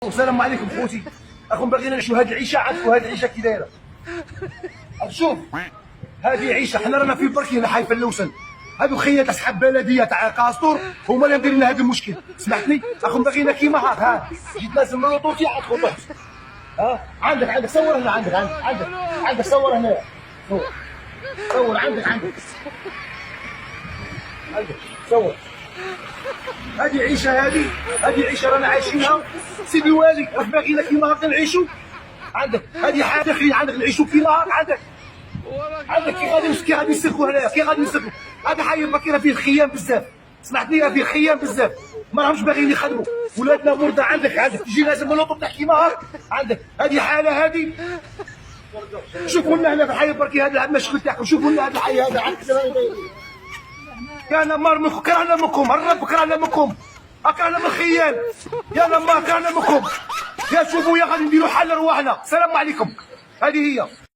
السلام عليكم خوتي. اخو باغيين نعيشوا هذه العيشه. عندكم هذه العيشه كي دايره؟ شوف هذه عيشه، حنا رانا في بركينا حي اللوسن. هادو خيات اصحاب بلديه تاع قاسطور هما اللي مديرين لنا هذا المشكل. سمعتني اخو باغينا كيما هاك. ها جيت لازم اللوطوتي عندك خطوط. ها عندك صور هنا. عندك صور هنا. صور عندك صور. هذه عيشه هذه عيشه رانا عايشينها. سيدي الوالي راك باغينا كيما هاك نعيشوا. عندك هذه حاجه خير. عندك نعيشوا كيما هاك. عندك كي غادي يسلكوا هنايا. هذا حي باكي فيه الخيام بزاف. سمعتني راه فيه الخيام بزاف. ما راهمش باغيين يخدموا. ولادنا مرضى. عندك تجي لازم اللوطو تاع كيما هاك. عندك هذه حاله. هذه شوفوا لنا هنا في الحي بركي هذا المشكل تاعكم. شوفوا لنا هذا الحي هذا. عندك كان مار منكم. كرهنا منكم الرب. كرهنا منكم. اكرهنا من الخيال. يا لما كرهنا منكم. يا شوفوا يا غادي نديروا حل رواحنا. السلام عليكم. هذه هي.